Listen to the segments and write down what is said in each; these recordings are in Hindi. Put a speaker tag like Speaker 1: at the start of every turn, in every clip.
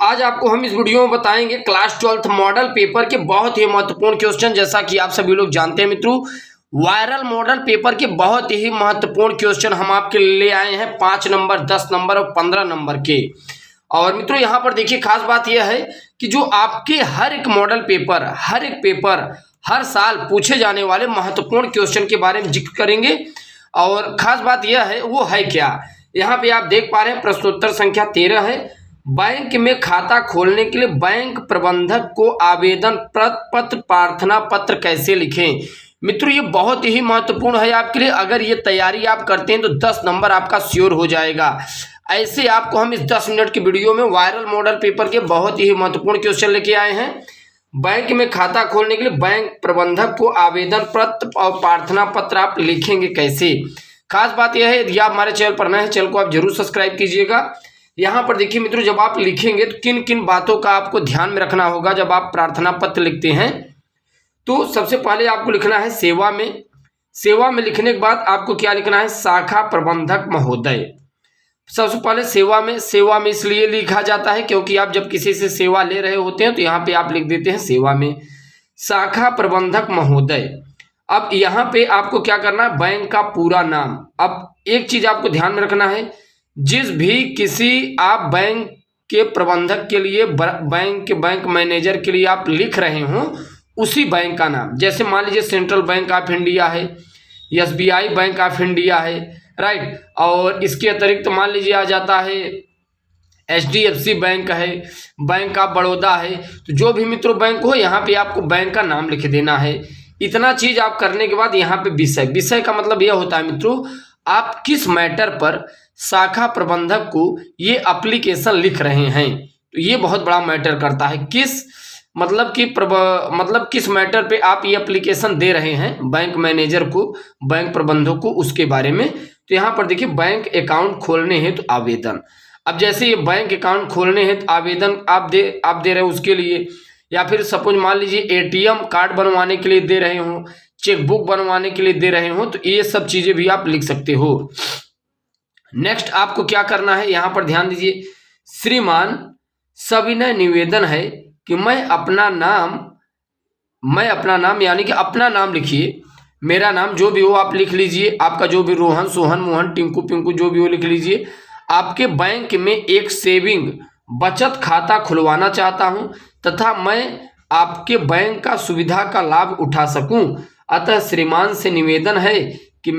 Speaker 1: आज आपको हम इस वीडियो में बताएंगे क्लास 12th मॉडल पेपर के बहुत ही महत्वपूर्ण क्वेश्चन। जैसा कि आप सभी लोग जानते हैं मित्रों, वायरल मॉडल पेपर के बहुत ही महत्वपूर्ण क्वेश्चन हम आपके ले आए हैं 5 नंबर, 10 नंबर और 15 नंबर के। और मित्रों यहाँ पर देखिए, खास बात यह है कि जो आपके हर एक मॉडल पेपर, हर साल पूछे जाने वाले महत्वपूर्ण क्वेश्चन के बारे में जिक्र करेंगे। और खास बात यह है, वो है क्या, यहाँ पे आप देख पा रहे हैं प्रश्नोत्तर संख्या 13 है। बैंक में खाता खोलने के लिए बैंक प्रबंधक को आवेदन पत्र, प्रार्थना पत्र कैसे लिखें। मित्रों ये बहुत ही महत्वपूर्ण है आपके लिए। अगर ये तैयारी आप करते हैं तो 10 नंबर आपका श्योर हो जाएगा। ऐसे आपको हम इस 10 मिनट की वीडियो में वायरल मॉडल पेपर के बहुत ही महत्वपूर्ण क्वेश्चन लेके आए हैं। बैंक में खाता खोलने के लिए बैंक प्रबंधक को आवेदन पत्र और प्रार्थना पत्र आप लिखेंगे कैसे। खास बात यह है, यदि आप हमारे चैनल पर नए हैं, चैनल को आप जरूर सब्सक्राइब कीजिएगा। यहाँ पर देखिए मित्रों, जब आप लिखेंगे तो किन किन बातों का आपको ध्यान में रखना होगा। जब आप प्रार्थना पत्र लिखते हैं तो सबसे पहले आपको लिखना है सेवा में। सेवा में लिखने के बाद आपको क्या लिखना है, शाखा प्रबंधक महोदय। सबसे पहले सेवा में इसलिए लिखा जाता है क्योंकि आप जब किसी से सेवा ले रहे होते हैं तो यहाँ पे आप लिख देते हैं सेवा में शाखा प्रबंधक महोदय। अब यहाँ पे आपको क्या करना है, बैंक का पूरा नाम। अब एक चीज आपको ध्यान में रखना है, जिस भी किसी आप बैंक के प्रबंधक के लिए, बैंक मैनेजर के लिए आप लिख रहे हो, उसी बैंक का नाम। जैसे मान लीजिए सेंट्रल बैंक ऑफ इंडिया है, SBI बैंक ऑफ इंडिया है, राइट। और इसके अतिरिक्त मान लीजिए आ जाता है HDFC बैंक है, बैंक ऑफ बड़ौदा है। तो जो भी मित्रों बैंक हो, यहाँ पे आपको बैंक का नाम लिख देना है। इतना चीज आप करने के बाद यहाँ पे विषय का मतलब यह होता है मित्रों, आप किस मैटर पर शाखा प्रबंधक को ये एप्लीकेशन लिख रहे हैं। तो ये बहुत बड़ा मैटर करता है, किस मैटर पे आप ये एप्लीकेशन दे रहे हैं बैंक मैनेजर को, बैंक प्रबंधक को, उसके बारे में। तो यहाँ पर देखिए, बैंक अकाउंट खोलने हेतु तो आवेदन। अब जैसे ये बैंक अकाउंट खोलने हेतु तो आवेदन आप दे रहे हो उसके लिए, या फिर सपोज मान लीजिए ATM कार्ड बनवाने के लिए दे रहे हो, चेकबुक बनवाने के लिए दे रहे हो, तो ये सब चीजें भी आप लिख सकते हो। नेक्स्ट आपको क्या करना है, यहाँ पर ध्यान दीजिए, श्रीमान सविनय निवेदन है कि मैं अपना नाम यानी कि अपना नाम लिखिए, मेरा नाम जो भी हो आप लिख लीजिए, आपका जो भी रोहन, सोहन, मोहन, टिंकू, पिंकू जो भी हो लिख लीजिए। आपके बैंक में एक सेविंग बचत खाता खुलवाना चाहता हूं तथा मैं आपके बैंक का सुविधा का लाभ उठा सकूं, अतः श्रीमान से निवेदन है कि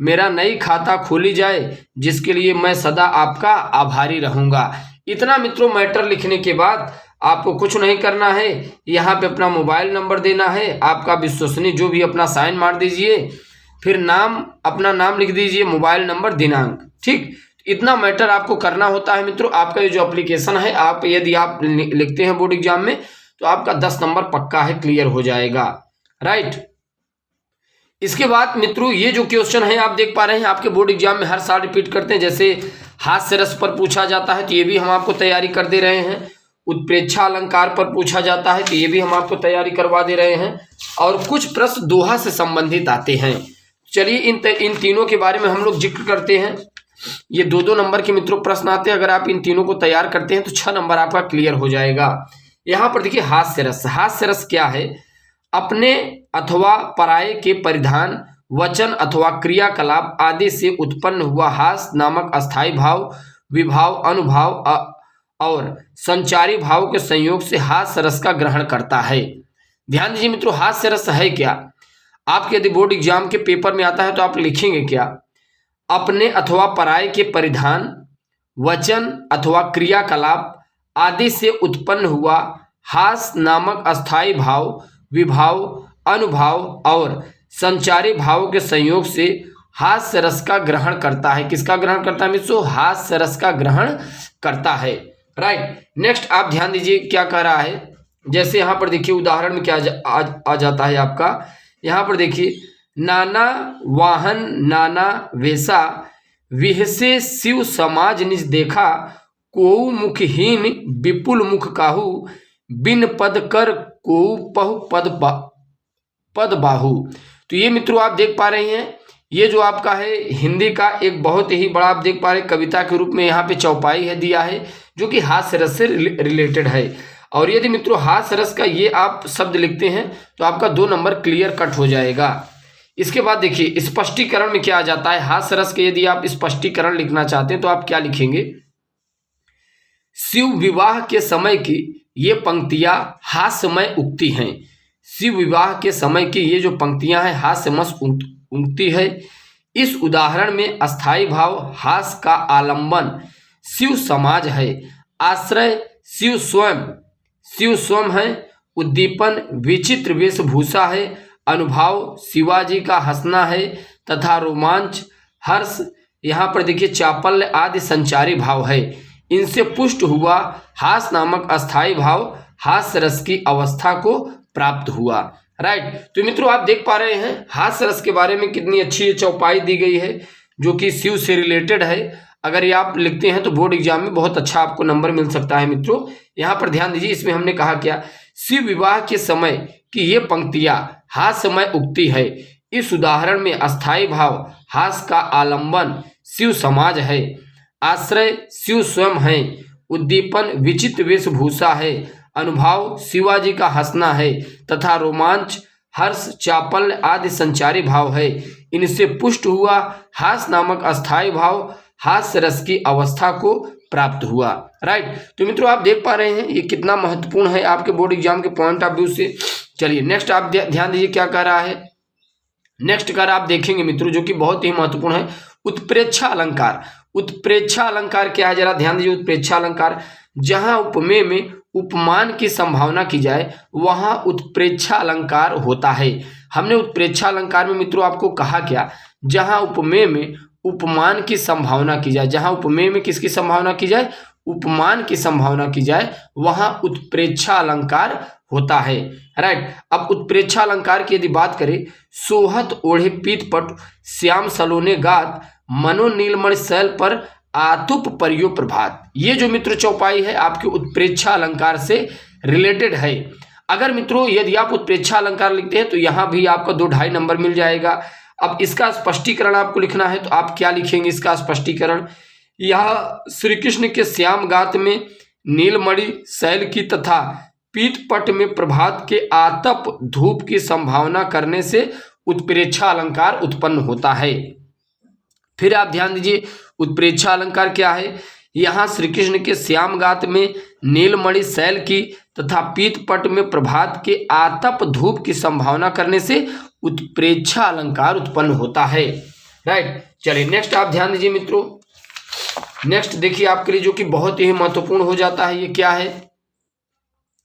Speaker 1: मेरा नई खाता खोली जाए, जिसके लिए मैं सदा आपका आभारी रहूंगा। इतना मित्रों मैटर लिखने के बाद आपको कुछ नहीं करना है, यहाँ पे अपना मोबाइल नंबर देना है, आपका विश्वसनीय जो भी अपना साइन मार दीजिए, फिर अपना नाम लिख दीजिए, मोबाइल नंबर, दिनांक, ठीक। इतना मैटर आपको करना होता है मित्रों। आपका ये जो एप्लीकेशन है, आप यदि आप लिखते हैं बोर्ड एग्जाम में तो आपका 10 नंबर पक्का है, क्लियर हो जाएगा, राइट। इसके बाद मित्रों ये जो क्वेश्चन है आप देख पा रहे हैं, आपके बोर्ड एग्जाम में हर साल रिपीट करते हैं। जैसे हास्य रस पर पूछा जाता है तो ये भी हम आपको तैयारी कर दे रहे हैं। उत्प्रेक्षा अलंकार पर पूछा जाता है तो ये भी हम आपको तैयारी करवा दे रहे हैं। और कुछ प्रश्न दोहा से संबंधित आते हैं। चलिए इन तीनों के बारे में हम लोग जिक्र करते हैं। ये 2-2 नंबर के मित्रों प्रश्न आते हैं। अगर आप इन तीनों को तैयार करते हैं तो 6 नंबर आपका क्लियर हो जाएगा। यहाँ पर देखिए हास्य रस क्या है, अपने अथवा पराये के परिधान, वचन अथवा क्रियाकलाप आदि से उत्पन्न हुआ हास्य नामक अस्थायी भाव, विभाव, अनुभाव और संचारी भाव के संयोग से हास्य रस का ग्रहण करता है। ध्यान दीजिए मित्रों, हास्य रस है क्या। आपके यदि बोर्ड एग्जाम के पेपर में आता है तो आप लिखेंगे क्या, अपने अथवा पराये के परिधान, वचन अथवा क्रियाकलाप आदि से उत्पन्न हुआ हास्य नामक अस्थायी भाव, विभाव, अनुभाव और संचारी भाव के संयोग से हास्य रस का ग्रहण करता है। किसका ग्रहण करता है मित्रों, हास्य रस का ग्रहण करता है, राइट। नेक्स्ट आप ध्यान दीजिए क्या कह रहा है। जैसे यहाँ पर देखिए उदाहरण में क्या आ जाता है आपका। यहाँ पर देखिए, नाना वाहन नाना वेशा, विहसे शिव समाज निज देखा, कोऊ मुखहीन विपुल मुख काहू, बिन पद कर कोऊ पहु पद बाहु। तो ये मित्रों आप देख पा रहे हैं, ये जो आपका है हिंदी का एक बहुत ही बड़ा आप देख पा रहे कविता के रूप में यहाँ पे चौपाई है दिया है जो कि हास्य रस से रिलेटेड है। और यदि मित्रों हास्य रस का ये आप शब्द लिखते हैं तो आपका 2 नंबर क्लियर कट हो जाएगा। इसके बाद देखिए स्पष्टीकरण में क्या आ जाता है। हास्य रस के यदि आप स्पष्टीकरण लिखना चाहते हैं तो आप क्या लिखेंगे, शिव विवाह के समय की ये पंक्तियां हास्यमय उक्ति हैं। शिव विवाह के समय की ये जो पंक्तियां हैं हास्यमय उक्ति है। इस उदाहरण में अस्थाई भाव हास्य का आलंबन शिव समाज है, आश्रय शिव स्वयं है, उद्दीपन विचित्र वेशभूषा है, अनुभाव शिवाजी का हंसना है तथा रोमांच हर्ष यहाँ पर देखिए चापल्य आदि संचारी भाव है। इनसे पुष्ट हुआ हास नामक अस्थाई भाव हास्य रस की अवस्था को प्राप्त हुआ। राइट, तो मित्रों आप देख पा रहे हैं हास्य रस के बारे में कितनी अच्छी चौपाई दी गई है जो कि शिव से रिलेटेड है। अगर ये आप लिखते हैं तो बोर्ड एग्जाम में बहुत अच्छा आपको नंबर मिल सकता है। मित्रों यहाँ पर ध्यान दीजिए, इसमें हमने कहा क्या, शिव विवाह के समय की ये पंक्तियां हास्यमय उक्ति है। इस उदाहरण में अस्थाई भाव हास्य का आलंबन शिव समाज है, आश्रय शिव स्वयं है, उद्दीपन विचित्र वेशभूषा है, अनुभाव शिवाजी का हंसना है तथा रोमांच हर्ष चापल्य आदि संचारी भाव है। इनसे पुष्ट हुआ हास नामक अस्थाई भाव हास्य रस की अवस्था को प्राप्त हुआ। राइट, तो मित्रों आप देख पा रहे हैं ये कितना महत्वपूर्ण है आपके बोर्ड एग्जाम के पॉइंट ऑफ व्यू से। चलिए नेक्स्ट आप ध्यान दीजिए क्या कह रहा है। नेक्स्ट कर आप देखेंगे मित्रों जो कि बहुत ही महत्वपूर्ण है, उत्प्रेक्षा अलंकार। उत्प्रेक्षा अलंकार क्या है, जरा ध्यान दीजिए। उत्प्रेक्षा अलंकार, जहां उपमेय में उपमान की संभावना की जाए वहां उत्प्रेक्षा अलंकार होता है। हमने उत्प्रेक्षा अलंकार में मित्रों आपको कहा क्या, जहां उपमेय में उपमान की संभावना की जाए, जहां उपमेय में किसकी संभावना की जाए, उपमान की संभावना की जाए, वहां उत्प्रेक्षा अलंकार होता है। राइट, अब उत्प्रेक्षा अलंकार की यदि बात करें, सोहत ओढ़े पीतपट श्याम सलोने गात मनो नीलमणि शैल पर आतुप परियो प्रभात। ये जो मित्र चौपाई है आपके उत्प्रेक्षा अलंकार से रिलेटेड है। अगर मित्रों यदि आप उत्प्रेक्षा अलंकार लिखते हैं तो यहाँ भी आपका 2-2.5 नंबर मिल जाएगा। अब इसका स्पष्टीकरण आपको लिखना है तो आप क्या लिखेंगे, इसका स्पष्टीकरण, यह श्री कृष्ण के श्याम गात में नीलमणि शैल की तथा पीतपट में प्रभात के आतप धूप की संभावना करने से उत्प्रेक्षा अलंकार उत्पन्न होता है। फिर आप ध्यान दीजिए उत्प्रेक्षा अलंकार क्या है, यहाँ श्री कृष्ण के श्याम गात में नीलमणि शैल की तथा पीतपट में प्रभात के आतप धूप की संभावना करने से उत्प्रेक्षा अलंकार उत्पन्न होता है। राइट, चलिए नेक्स्ट आप ध्यान दीजिए मित्रों। नेक्स्ट देखिए आपके लिए जो कि बहुत ही महत्वपूर्ण हो जाता है, ये क्या है,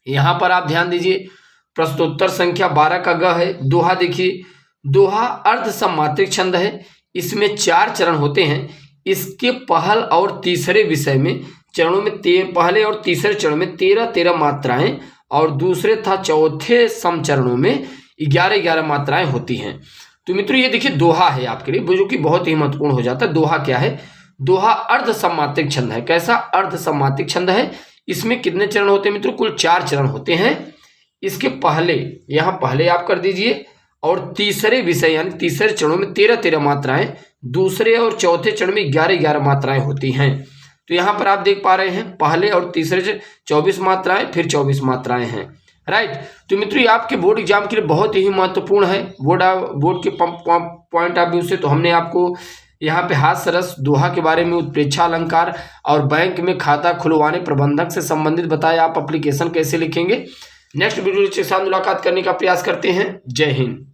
Speaker 1: यहाँ पर आप ध्यान दीजिए प्रश्नोत्तर संख्या 12 का ग है। दोहा देखिए, दोहा अर्ध सम्मात्रिक छंद है, इसमें 4 चरण होते हैं। इसके पहल और तीसरे विषय में चरणों में पहले और तीसरे चरण में 13-13 मात्राएं और दूसरे तथा चौथे सम चरणों में 11-11 मात्राएं होती हैं। तो मित्रों ये देखिए दोहा है आपके लिए जो कि बहुत ही महत्वपूर्ण हो जाता है। दोहा क्या है, दोहा अर्ध सम्मात्रिक छंद है। कैसा अर्ध सम्मात्रिक छंद है, इसमें कितने चरण होते हैं मित्रों, कुल 4 चरण होते हैं। इसके पहले यहाँ पहले आप कर दीजिए और तीसरे विषय यानी तीसरे चरणों में 13-13 मात्राएं, दूसरे और चौथे चरण में 11-11 मात्राएं होती हैं। तो यहाँ पर आप देख पा रहे हैं पहले और तीसरे 24 मात्राएं, फिर 24 मात्राएं हैं। राइट, तो मित्रों ये आपके बोर्ड एग्जाम के लिए बहुत ही महत्वपूर्ण है बोर्ड के पॉइंट ऑफ व्यू से। तो हमने आपको यहाँ पे हास्य रस, दोहा के बारे में, उत्प्रेक्षा अलंकार और बैंक में खाता खुलवाने प्रबंधक से संबंधित बताया आप एप्लीकेशन कैसे लिखेंगे। नेक्स्ट वीडियो के साथ मुलाकात करने का प्रयास करते हैं। जय हिंद।